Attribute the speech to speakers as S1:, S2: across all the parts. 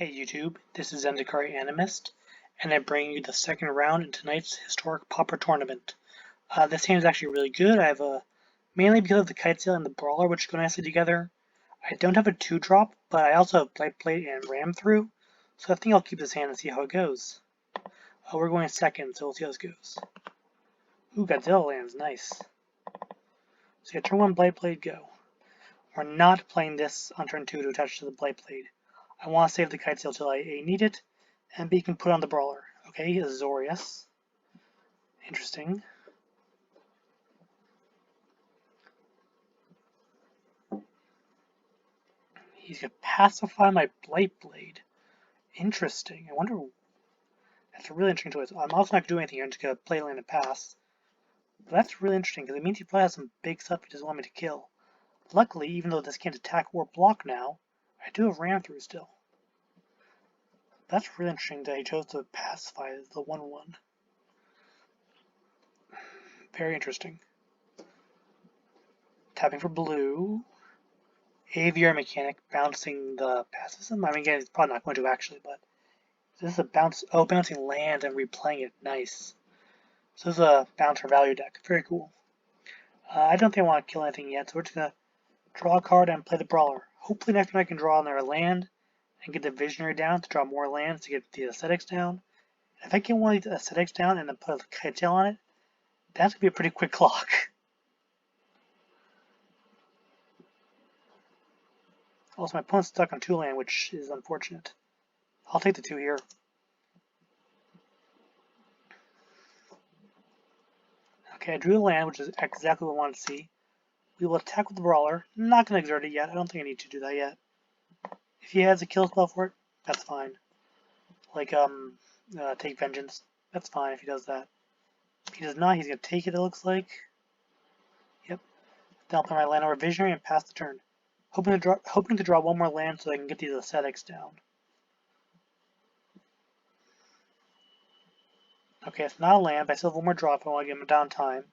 S1: Hey YouTube, this is Zendikari Animist, and I bring you the second round in tonight's historic Pauper tournament. This game is actually really good. I have mainly because of the Kitesail and the Brawler, which go nicely together. I don't have a 2-drop, but I also have Blightblade and Ram through, so I think I'll keep this hand and see how it goes. We're going second, so we'll see how this goes. Ooh, Godzilla lands, nice. So yeah, turn 1 Blightblade, go. We're not playing this on turn 2 to attach to the Blightblade. I want to save the Kitesail till I A need it, and B can put on the Brawler. Okay, Azorius. Interesting. He's going to pacify my Blightblade. Interesting. I wonder... That's a really interesting choice. I'm also not going to do anything here. I'm just going to play land and pass. But that's really interesting, because it means he probably has some big stuff he doesn't want me to kill. Luckily, even though this can't attack or block now, I do have Ram through still. That's really interesting that he chose to pacify the 1-1. Very interesting. Tapping for blue. Aviary mechanic, bouncing the pacifism. I mean, again, it's probably not going to actually, but this is a bounce. Oh, bouncing land and replaying it. Nice. So this is a bouncer value deck. Very cool. I don't think I want to kill anything yet, so we're just going to draw a card and play the Brawler. Hopefully next turn I can draw another land and get the Visionary down to draw more lands to get the Ascetics down. If I get one of the Ascetics down and then put a Kitesail on it, that's going to be a pretty quick clock. Also, my opponent's stuck on 2 land, which is unfortunate. I'll take the 2 here. Okay, I drew a land, which is exactly what I wanted to see. We will attack with the Brawler. I'm not going to exert it yet. I don't think I need to do that yet. If he has a kill spell for it, that's fine. Like, take Vengeance. That's fine if he does that. If he does not, he's going to take it, it looks like. Yep. Then I'll play my land over Visionary and pass the turn. Hoping to draw one more land so I can get these Ascetics down. Okay, it's not a land, but I still have one more draw if I want to get him down time.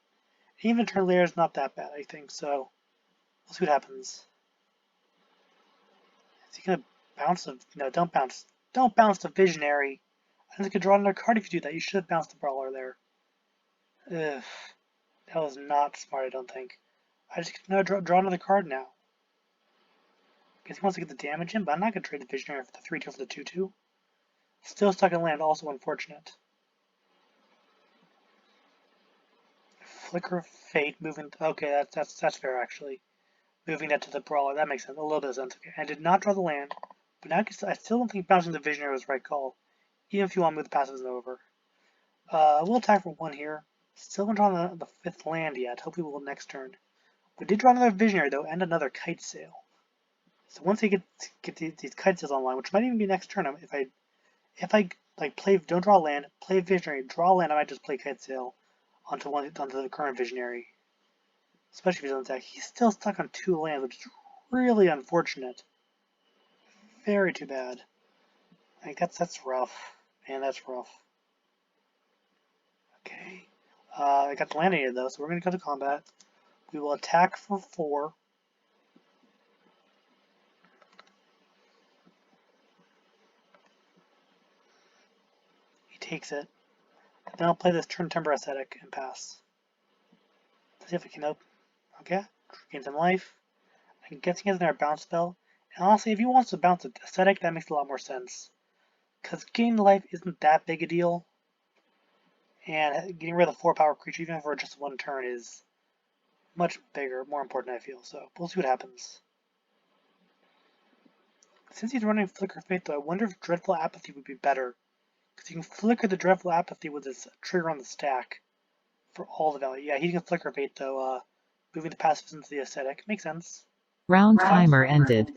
S1: Even turn later is not that bad, I think, so we'll see what happens. Is he gonna bounce the... No, don't bounce. Don't bounce the Visionary. I think you could draw another card if you do that. You should have bounced the Brawler there. Ugh. That was not smart, I don't think. I just get to draw another card now. Guess he wants to get the damage in, but I'm not going to trade the Visionary for the 3-2 for the 2-2. Still stuck in land, also unfortunate. Flicker of Fate, moving... Okay, that's fair, actually. Moving that to the Brawler, that makes sense. A little bit of sense. Okay, I did not draw the land, but now I still don't think bouncing the Visionary was the right call, even if you want to move the passives over. We'll attack for 1 here. Still haven't drawn the 5th land yet. Hopefully we'll next turn. We did draw another Visionary, though, and another Kitesail. So once I get these Kitesails online, which might even be next turn, if I like don't draw land, play Visionary, draw land, I might just play Kitesail onto the current Visionary. Especially if he doesn't attack. He's still stuck on 2 lands, which is really unfortunate. Very too bad. Like that's rough. Man, that's rough. Okay. I got the land needed though, so we're gonna go to combat. We will attack for 4. Takes it. And then I'll play this Turntimber Ascetic and pass. Let's see if it can open. Okay, gain some life. I'm guessing he has another bounce spell. And honestly, if he wants to bounce an Ascetic, that makes a lot more sense. Because gaining life isn't that big a deal. And getting rid of the 4-power creature, even for just 1 turn, is much bigger, more important, I feel. So we'll see what happens. Since he's running Flicker of Fate, though, I wonder if Dreadful Apathy would be better. Because you can flicker the Dreadful Apathy with this trigger on the stack for all the value. Yeah, he can flicker Fate though, moving the passives into the Ascetic. Makes sense.
S2: Round timer ended.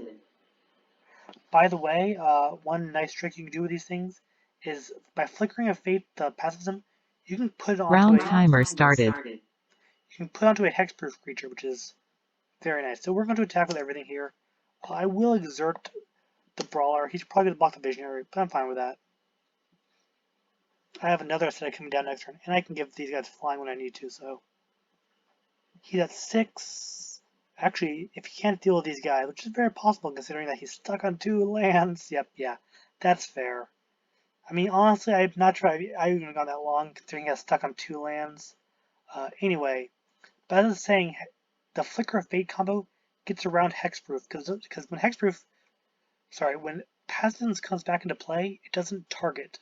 S1: By the way, one nice trick you can do with these things is by flickering a Fate, the pacifism, you can put it onto
S2: Round timer started.
S1: You can put it onto a hexproof creature, which is very nice. So we're going to attack with everything here. I will exert the Brawler. He's probably going to block the Visionary, but I'm fine with that. I have another Ascetic coming down next turn, and I can give these guys flying when I need to, so. He's at 6. Actually, if he can't deal with these guys, which is very possible considering that he's stuck on 2 lands. Yep, yeah. That's fair. I mean, honestly, I'm not sure I've even gone that long, considering I got stuck on 2 lands. Anyway, but as I was saying, the Flicker of Fate combo gets around Hexproof, because when Pestilence comes back into play, it doesn't target.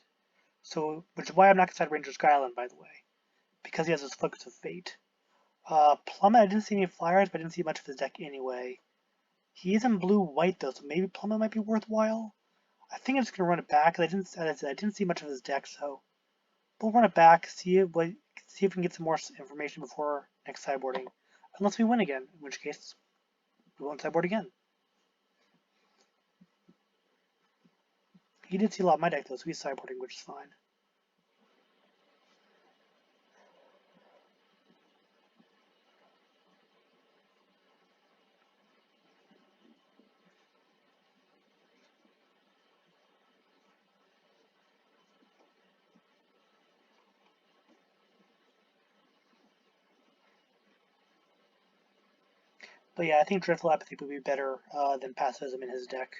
S1: So, which is why I'm not going to side Ranger's Guile, by the way, because he has those Flickers of Fate. Plummet, I didn't see any flyers, but I didn't see much of his deck anyway. He is in blue-white though, so maybe Plummet might be worthwhile. I think I'm just gonna run it back. I didn't see much of his deck, so we'll run it back. See if we can get some more information before next sideboarding. Unless we win again, in which case we won't sideboard again. He did see a lot of my deck though, so he's sideboarding, which is fine. But yeah, I think Dreadful Apathy would be better than Pacifism in his deck.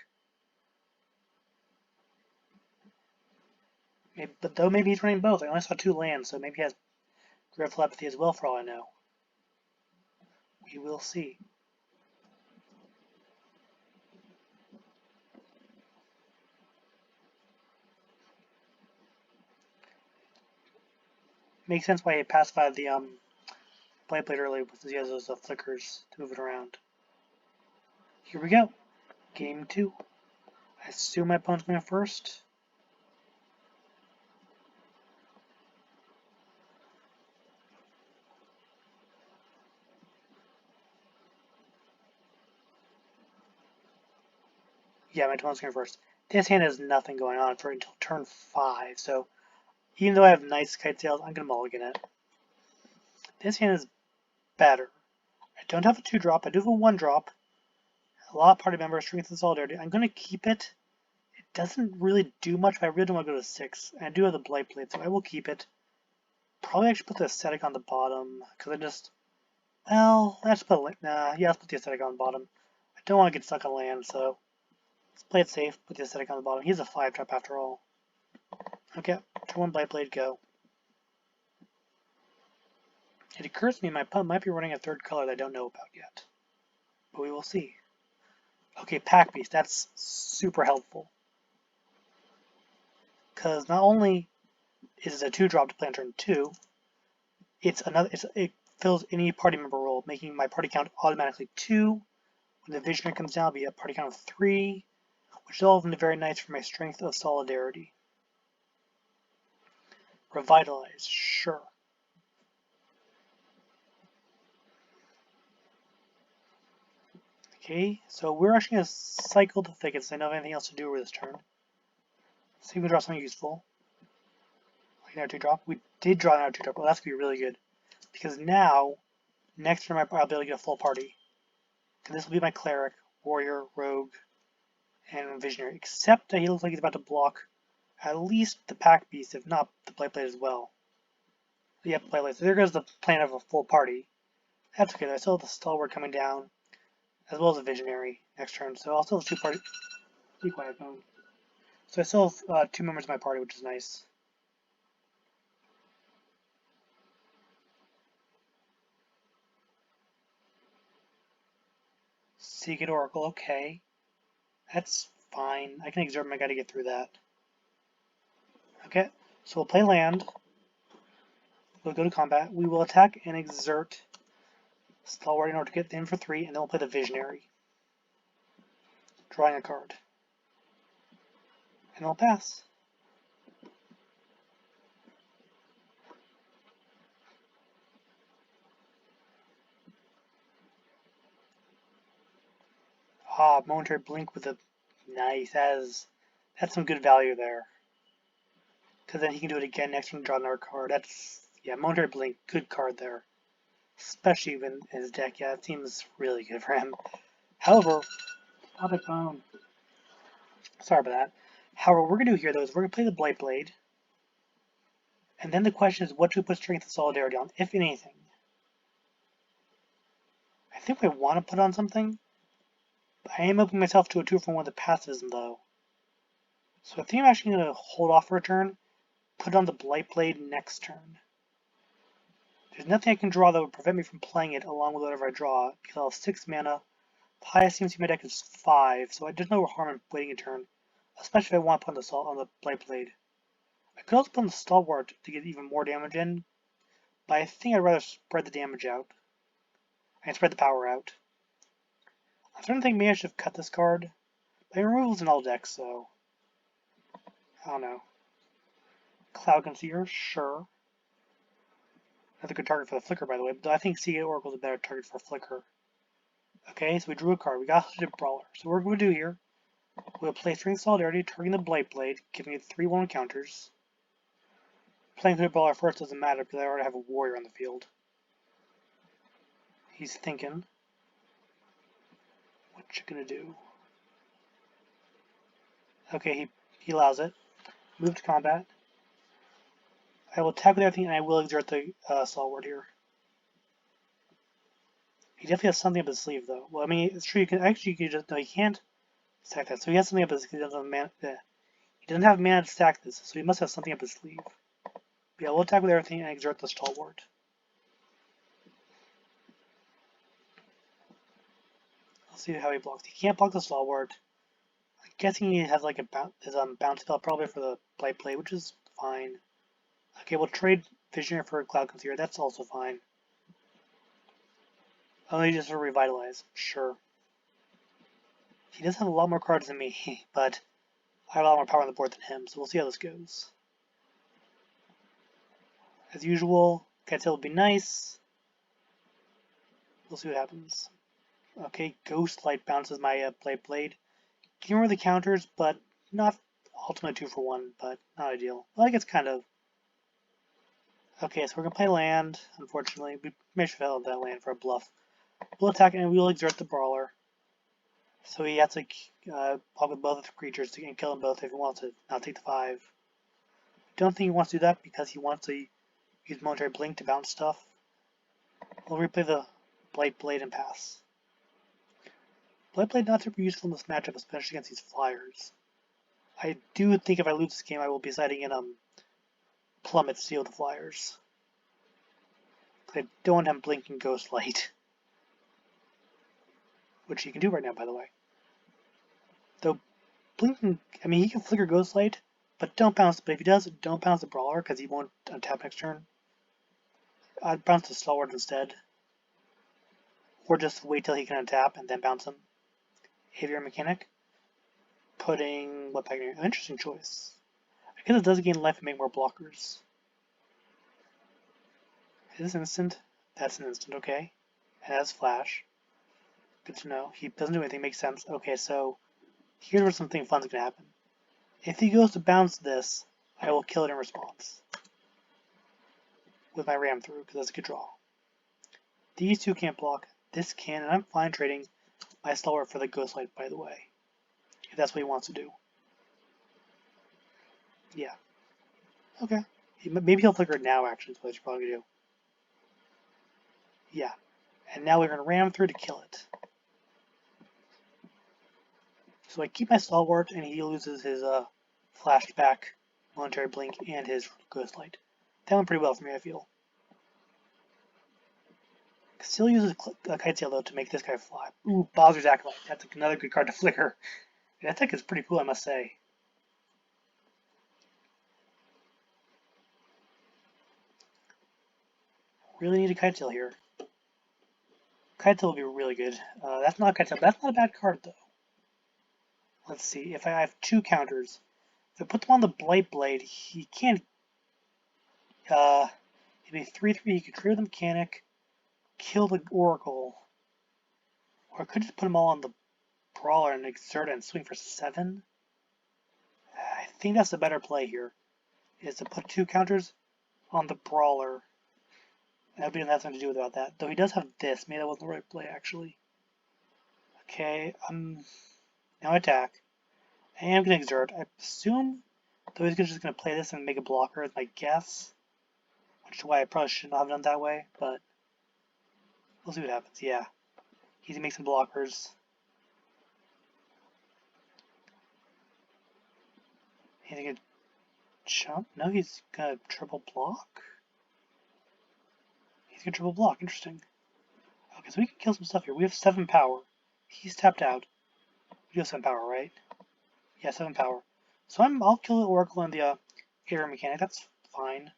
S1: Maybe he's running both. I only saw 2 lands, so maybe he has Dreadful Apathy as well for all I know. We will see. Makes sense why he pacified the Blightblade early, because he has those flickers to move it around. Here we go. Game 2. I assume my opponent's going first. Yeah, my opponent's going first. This hand has nothing going on for until turn 5, so even though I have nice Kitesails, I'm going to mulligan it. This hand is better. I don't have a 2-drop, I do have a 1-drop. A lot of party members, Strength and Solidarity. I'm going to keep it. It doesn't really do much, but I really don't want to go to 6. And I do have the Blightblade, so I will keep it. Probably actually put the Ascetic on the bottom, because let's put the Ascetic on the bottom. I don't want to get stuck on land, so let's play it safe, put the Ascetic on the bottom. He's a 5-drop after all. Okay, turn 1 Blightblade, go. It occurs to me my opponent might be running a 3rd color that I don't know about yet. But we will see. Okay, Packbeast, that's super helpful. Because not only is it a 2-drop to play on turn 2, it fills any party member role, making my party count automatically 2. When the Visionary comes down, it'll be a party count of 3, which is all very nice for my Strength of Solidarity. Revitalize, sure. Okay, so we're actually going to cycle the Thickets. I don't have anything else to do over this turn. See if we can draw something useful. Like another 2-drop. We did draw another 2-drop. Well, that's going to be really good. Because now, next turn I'll be able to get a full party. And this will be my Cleric, Warrior, Rogue, and Visionary. Except that he looks like he's about to block at least the Packbeast, if not the Blightblade as well. Yep, Blightblade. So there goes the plan of a full party. That's okay. I still have the Stalwart coming down, as well as a Visionary next turn. So I'll still have 2 party. Be quiet, phone. So I still have 2 members of my party, which is nice. Secret Oracle, okay. That's fine. I can exert my guy to get through that. Okay, so we'll play land. We'll go to combat. We will attack and exert Stalwart in order to get in for 3, and then we'll play the Visionary. Drawing a card. And I'll pass. Momentary Blink with a nice. That's some good value there. Because then he can do it again next turn and draw another card. Momentary Blink, good card there. Especially when his deck, it seems really good for him. However, sorry about that. However, what we're going to do here, though, is we're going to play the Blightblade. And then the question is, what do we put Strength and Solidarity on, if anything? I think we want to put on something. I am opening myself to a 2-for-1 with the Pacifism, though. So I think I'm actually going to hold off for a turn, put on the Blightblade next turn. There's nothing I can draw that would prevent me from playing it along with whatever I draw, because I'll have 6 mana. The highest CMC in my deck is 5, so there's no harm in waiting a turn, especially if I want to put on the Blightblade. I could also put on the Stalwart to get even more damage in, but I think I'd rather spread the damage out. And spread the power out. I'm starting to think maybe I should have cut this card. But removal's in all decks, so I don't know. Cloud Concealer, sure. That's a good target for the Flicker, by the way, but I think Seagate Oracle is a better target for Flicker. Okay, so we drew a card. We got Hooded Brawler. So what we're going to do here, we'll play String Solidarity, targeting the Blightblade, giving it 3/1 counters. Playing Hooded Brawler first doesn't matter because I already have a Warrior on the field. He's thinking, what you gonna do? Okay, he allows it. Move to combat. I will attack with everything and I will exert the Stalwart here. He definitely has something up his sleeve though. Well, I mean, it's true, you can actually, no, he can't stack that. So he has something up his sleeve. He doesn't have mana to stack this, so he must have something up his sleeve. But yeah, we'll attack with everything and exert the Stalwart. Let's see how he blocks. He can't block the Stalwart. I'm guessing he has like his bounce spell probably for the Blightblade, which is fine. Okay, we'll trade Visionary for Cloud Concealer. That's also fine. Only just for Revitalize. Sure. He does have a lot more cards than me, but I have a lot more power on the board than him, so we'll see how this goes. As usual, Kitesail would be nice. We'll see what happens. Okay, Ghost Light bounces my Blightblade. Can remember the counters, but not ultimate 2-for-1, but not ideal. Well, I guess kind of. Okay, so we're going to play land, unfortunately. We may have failed that land for a bluff. We'll attack and we'll exert the Brawler. So he has to block with both of the creatures and kill them both if he wants to not take the 5. Don't think he wants to do that because he wants to use Momentary Blink to bounce stuff. We'll replay the Blightblade and pass. Blightblade not super useful in this matchup, especially against these flyers. I do think if I lose this game, I will be siding in Plummet to steal the flyers. I don't have Blinking Ghost Light, which he can do right now, by the way. Though Blinking, I mean, he can flicker Ghost Light, but don't bounce. But if he does, don't bounce the Brawler because he won't untap next turn. I'd bounce the Stalwart instead, or just wait till he can untap and then bounce him. Aviary Mechanic, putting what back here? An interesting choice. I guess it does gain life and make more blockers. Is this instant? That's an instant, okay. It has flash. Good to know. He doesn't do anything, makes sense. Okay, so here's where something fun's gonna happen. If he goes to bounce this, I will kill it in response. With my ram through, because that's a good draw. These two can't block, this can, and I'm fine trading my Stalwart for the Ghost Light, by the way. If that's what he wants to do. Yeah. Okay. Maybe he'll flicker it now, actually, is what he's probably going to do. Yeah. And now we're going to ram through to kill it. So I keep my Stalwart, and he loses his flashback, Momentary Blink, and his Ghost Light. That went pretty well for me, I feel. Still uses Kitesail, though, to make this guy fly. Ooh, Bowser's Acolyte. That's another good card to flicker. That deck is pretty cool, I must say. Really need a Kitesail here. Kitesail will be really good. That's not Kitesail. That's not a bad card, though. Let's see. If I have 2 counters, if I put them on the Blightblade, he can't. He'd be 3/3. He could trigger the mechanic, kill the Oracle, or I could just put them all on the Brawler and exert and swing for 7. I think that's the better play here, is to put 2 counters on the Brawler. That would be nothing to do about that. Though he does have this. Maybe that wasn't the right play, actually. Okay, now attack. I am going to exert. I assume, though he's just going to play this and make a blocker, is my guess. Which is why I probably should not have done that way, but we'll see what happens. Yeah. He's going to make some blockers. He's gonna jump? No, he's gonna triple block? He's gonna triple block, interesting. Okay, so we can kill some stuff here. We have 7 power. He's tapped out. We have 7 power, right? Yeah, 7 power. So I'll kill the Oracle and the Air Mechanic, that's fine.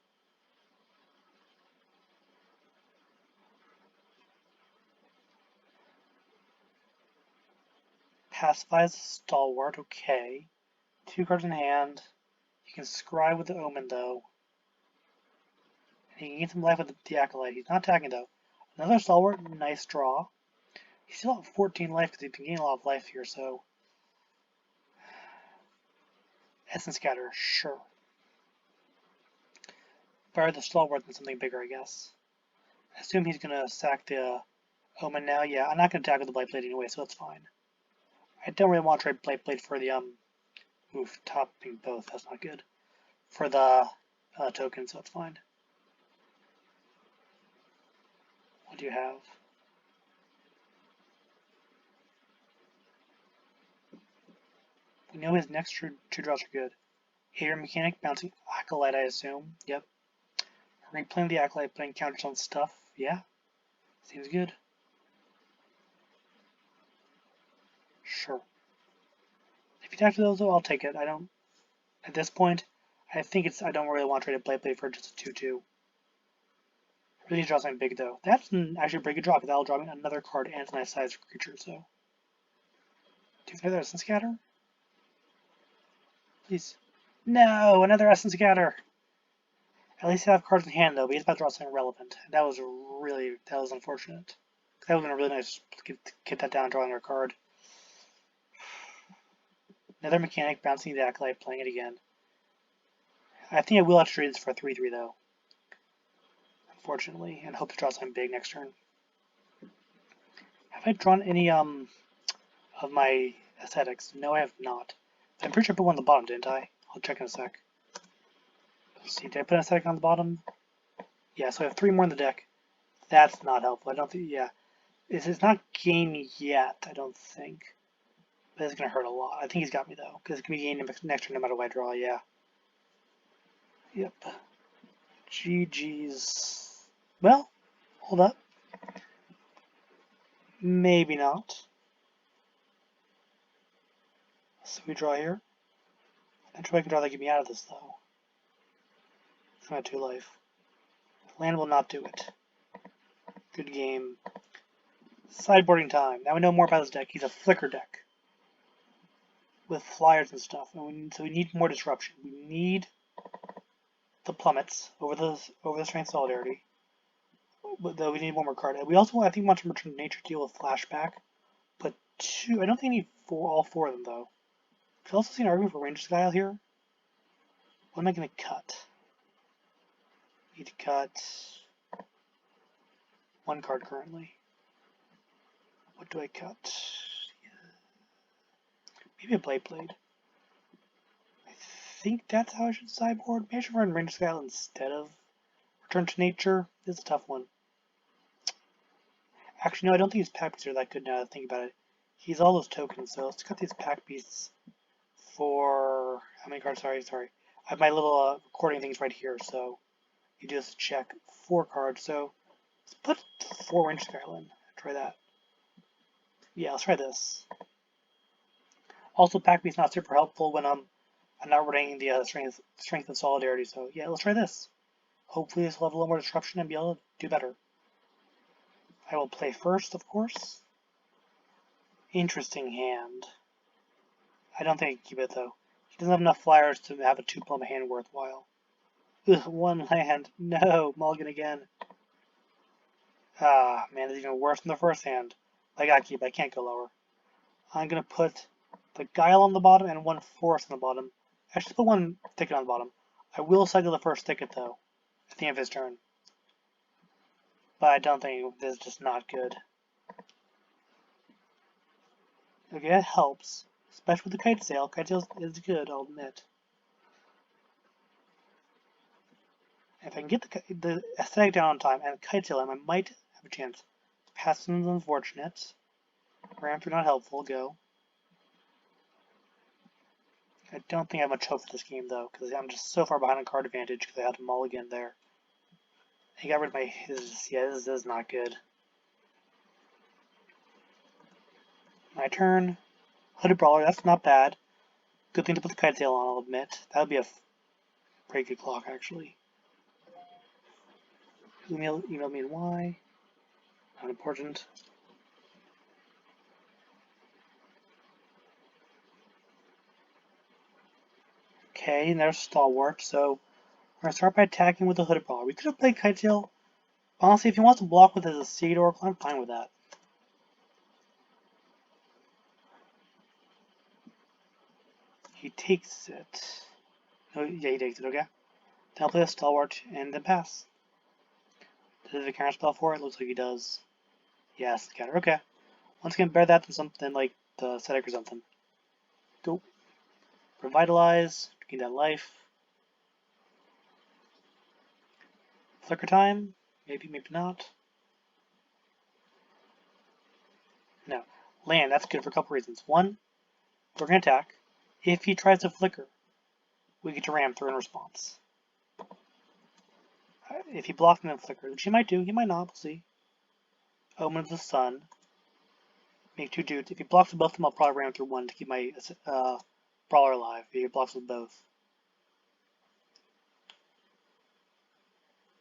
S1: Pacifies the Stalwart, okay. 2 cards in hand. You can scry with the Omen though. And he can gain some life with the Acolyte. He's not attacking though. Another Stalwart, nice draw. He's still at 14 life because he can gain a lot of life here, so. Essence Scatter, sure. Better the Stalwart than something bigger, I guess. I assume he's gonna sack the Omen now. Yeah, I'm not gonna attack with the Blightblade anyway, so that's fine. I don't really want to trade Blightblade for the oof, topping both. That's not good. For the token, so it's fine. What do you have? We know his next two draws are good. Air Mechanic, bouncing Acolyte, I assume. Yep. Replaying the Acolyte, putting counters on stuff. Yeah. Seems good. Sure. If you attack those, though, I'll take it. I don't. At this point, I think I don't really want to trade a Blightblade for just a 2/2. Really need to draw something big, though. That's actually a pretty good draw, because that'll draw me another card and a nice sized creature, so. Do you think there's Essence Scatter? Please. No! Another Essence Scatter! At least I have cards in hand, though, but he's about to draw something relevant. That was unfortunate. That would have been really nice to get that down and draw another card. Another Mechanic, bouncing the Acolyte, playing it again. I think I will have to trade this for a 3/3, though. Unfortunately, and hope to draw something big next turn. Have I drawn any of my Ascetics? No, I have not. I'm pretty sure I put one on the bottom, didn't I? I'll check in a sec. Let's see, did I put an Ascetic on the bottom? Yeah, so I have 3 more in the deck. That's not helpful. I don't think, yeah. It's not game yet, I don't think. But it's going to hurt a lot. I think he's got me, though, because it's going to be game next turn no matter what I draw, yeah. Yep. GG's. Well, hold up. Maybe not. So we draw here. I'm sure I can draw that get me out of this, though. I'm at 2 life. Land will not do it. Good game. Sideboarding time. Now we know more about this deck. He's a flicker deck. With flyers and stuff. And so we need more disruption. We need the plummets over the strength solidarity. But though we need one more card. And we also, I think, want to return to nature deal with flashback. But 2, I don't think I need all 4 of them, though. I've also seen an argument for Ranger's Guile here. What am I going to cut? Need to cut 1 card currently. What do I cut? Maybe a Blightblade. I think that's how I should sideboard. Maybe I should run Ranger's Guile instead of Return to Nature. This is a tough one. Actually, no, I don't think his Packbeasts are that good now that I think about it. He's all those tokens, so let's cut these Packbeasts for... How many cards? Sorry. I have my little recording things right here, so you just check 4 cards. So let's put 4 Ranger's Guile in. Try that. Yeah, let's try this. Also, Packbeast not super helpful when I'm not running the strength and solidarity. So yeah, let's try this. Hopefully, this will have a little more disruption and be able to do better. I will play first, of course. Interesting hand. I don't think I can keep it though. He doesn't have enough flyers to have a 2 Plummet hand worthwhile. Ugh, 1 land. No, mulligan again. Ah, man, it's even worse than the first hand. I gotta keep it. I can't go lower. I'm gonna put the Guile on the bottom and 1 Forest on the bottom. I should put 1 Thicket on the bottom. I will cycle the first Thicket though, at the end of his turn. But I don't think this is just not good. Okay, that helps. Especially with the Kitesail. Kitesail is good, I'll admit. If I can get the Ascetic down on time and Kitesail him, I might have a chance. Passing's unfortunate. Ramps are not helpful, go. I don't think I have much hope for this game though, because I'm just so far behind on card advantage because I had to mulligan there. He got rid of my this is not good. My turn. Hooded Brawler, that's not bad. Good thing to put the Kitesail on, I'll admit. That would be a pretty good clock, actually. Email me and why. Not important. Okay, and there's Stalwart, so we're going to start by attacking with the Hooded Brawler. We could have played Kitesail. Honestly, if he wants to block with his Seed Oracle, I'm fine with that. He takes it. Oh, yeah, he takes it, okay. Then I'll play the Stalwart and then pass. Does he have a counter spell for it? Looks like he does. Yes, the counter, okay. Once again, bear that than something like the Ascetic or something. Go. Revitalize, gain that life. Flicker time? Maybe, maybe not. No. Land, that's good for a couple reasons. One, we're going to attack. If he tries to flicker, we get to ram through in response. If he blocks and then flicker, which he might do, he might not, we'll see. Omen of the Sun. Make 2 dudes. If he blocks with both of them, I'll probably ram through one to keep my Brawler alive. If he blocks with both.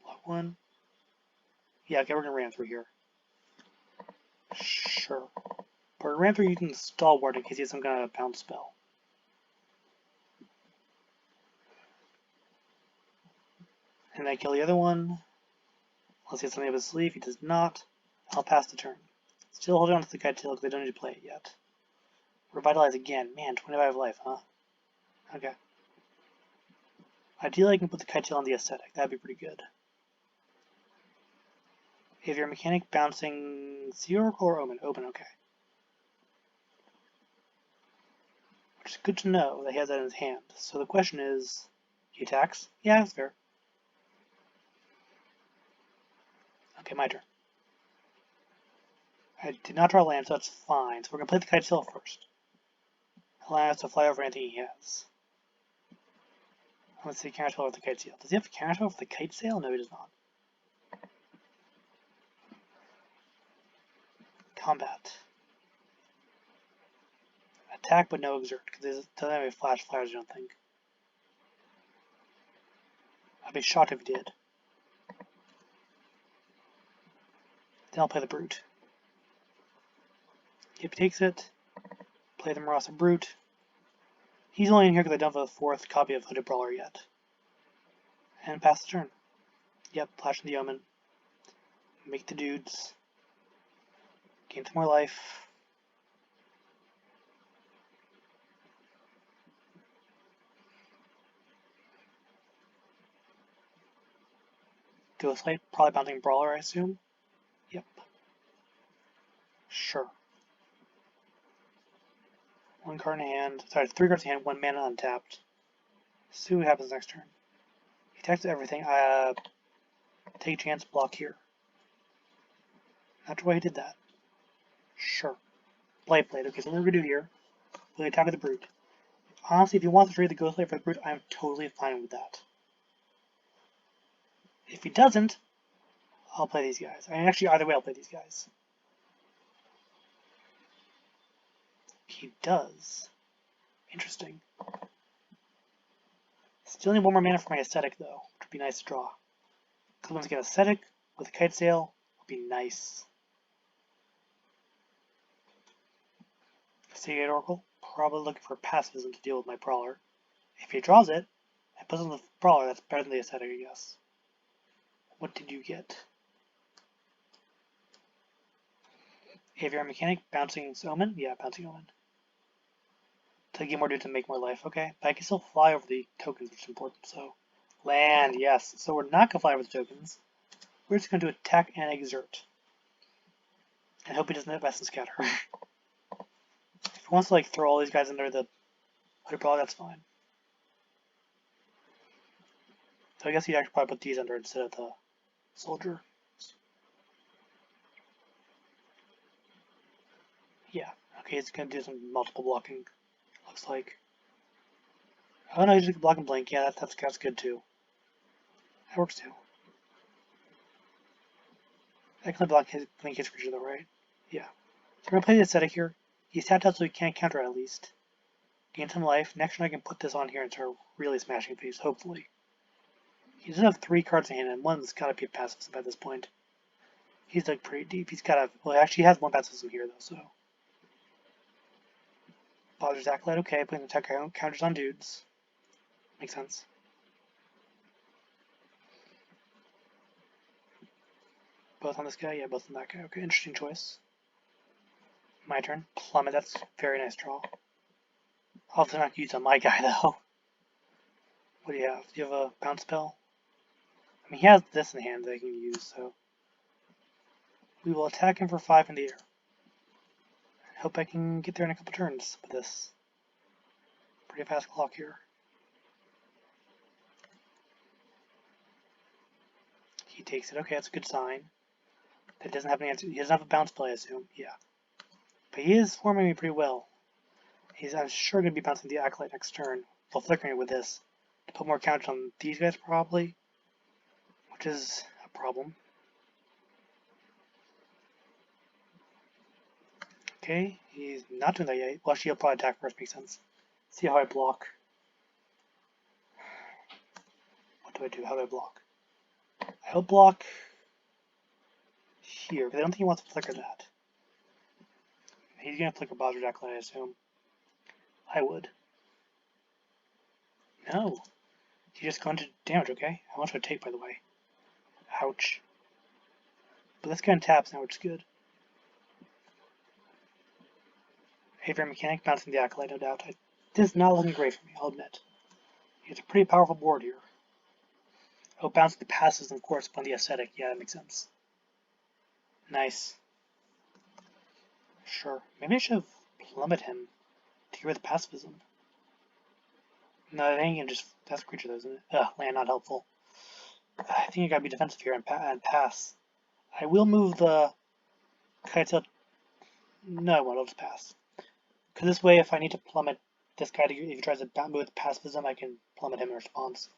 S1: Block 1. Yeah, okay, we're going to ram through here. Sure. But we're ram through using the Stalwart in case he has some kind of bounce spell. And I kill the other one. Unless he has something up his sleeve. He does not. I'll pass the turn. Still holding on to the Kitesail because I don't need to play it yet. Revitalize again. Man, 25 life, huh? Okay. Ideally, I can put the Kitesail on the Ascetic. That'd be pretty good. If your mechanic bouncing Sea Oracle or Omen? Omen, okay. Which is good to know that he has that in his hand. So the question is, he attacks? Yeah, that's fair. Okay, my turn. I did not draw land, so that's fine. So we're going to play the Kitesail first. Allow us to fly over anything he has. Let's see, counterspell with the Kitesail. Does he have a counterspell with the Kitesail? No, he does not. Combat. Attack, but no exert, because it doesn't have any flash flyers, I don't think. I'd be shocked if he did. Then I'll play the Brute. If he takes it, play the Murasa Brute. He's only in here because I don't have a 4th copy of Hooded Brawler yet. And pass the turn. Yep, flash in the Omen. Make the dudes. Gain some more life. Ghostlight, probably bouncing Brawler, I assume. Yep. Sure. 1 card in hand. Sorry, 3 cards in hand, 1 mana untapped. See what happens next turn. He attacks everything. Take a chance, block here. Not sure why he did that. Sure. Blightblade. Okay, so what we're going to do here, we'll attack with the Brute. Honestly, if he wants to trade the Ghostlight for the Brute, I'm totally fine with that. If he doesn't, I'll play these guys. I mean, actually, either way, I'll play these guys. He does. Interesting. Still need 1 more mana for my Ascetic, though, which would be nice to draw. Because once I get Ascetic with a Kitesail, would be nice. Seagate Oracle, probably looking for pacifism to deal with my Brawler. If he draws it, and puts on the Brawler, that's better than the Ascetic, I guess. What did you get? Aviar Mechanic, Bouncing Omen? Yeah, Bouncing Omen. To get more dudes and make more life, okay. But I can still fly over the tokens, which is important, so. Land, yes. So we're not going to fly over the tokens. We're just going to attack and exert. And hope he doesn't have Essence Scatter. If he wants to like throw all these guys under the Hooded Brawler, that's fine. So I guess he'd actually probably put these under instead of the Soldier. Yeah, okay, he's going to do some multiple blocking, looks like. Oh no, you just block and blink. Yeah, that's good too. That works too. I can block his blink his creature though, right? Yeah. So we're gonna play the Ascetic here. He's tapped out so he can't counter at least. Gain some life. Next turn I can put this on here and start really smashing things, hopefully. He does have 3 cards in hand, and one's gotta be a pacifism at this point. He's like pretty deep. He's gotta, well, actually he has 1 pacifism here though, so. Bother's Acolyte, okay, putting the attack counters on dudes. Makes sense. Both on this guy? Yeah, both on that guy. Okay, interesting choice. My turn. Plummet, that's very nice draw. Obviously not used on my guy though. What do you have? Do you have a bounce spell? I mean, he has this in hand that he can use, so. We will attack him for 5 in the air. Hope I can get there in a couple turns with this. Pretty fast clock here. He takes it. Okay, that's a good sign. That doesn't have any answer. He doesn't have a bounce play, I assume. Yeah. But he is forming me pretty well. I'm sure going to be bouncing the Acolyte next turn. While flickering it with this. To put more counters on these guys, probably. Which is a problem. Okay, he's not doing that yet. Well, actually, he'll probably attack first, makes sense. See how I block. What do I do? How do I block? I'll block here, because I don't think he wants to flicker that. He's going to flicker Bowser's Acolyte, I assume. I would. No. He's just going to damage, okay? How much would it take, by the way? Ouch. But this guy taps now, which is good. Aviary Mechanic, bouncing the Acolyte, no doubt. This is not looking great for me, I'll admit. It's a pretty powerful board here. Oh, bouncing the passes, of course, upon the Ascetic. Yeah, that makes sense. Nice. Sure. Maybe I should have plummeted him to get rid of the pacifism. No, I think you can just... That's a creature, though, isn't it? Ugh, land not helpful. I think you gotta be defensive here and pass. I will move the Kitesail. No, I won't. I'll just pass. Because this way, if I need to plummet this guy, if he tries to move with pacifism, I can plummet him in response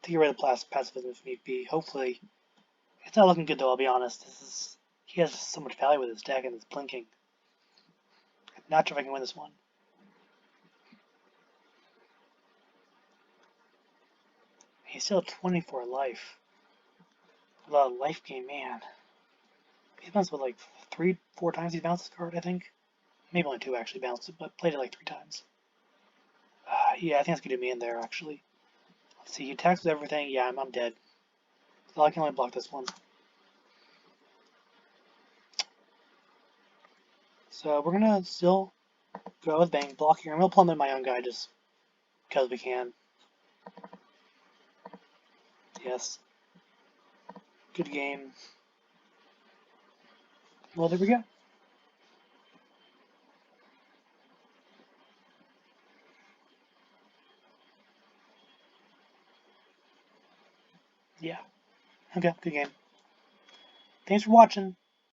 S1: to get rid of pacifism if need be. Hopefully, it's not looking good though. I'll be honest. He has so much value with his deck and his blinking. I'm not sure if I can win this one. He's still at 24 life. A lot of life gain, man. He's bounced with like 3-4 times he's bounced this card, I think. Maybe only 2 actually bounced it, but played it like 3 times. Yeah, I think that's gonna do me in there actually. Let's see, he attacks with everything. Yeah, I'm dead. So I can only block this one. So we're gonna still go with bang, block here, and we'll plummet my own guy just because we can. Yes. Good game. Well, there we go. Yeah. Okay, good game. Thanks for watching.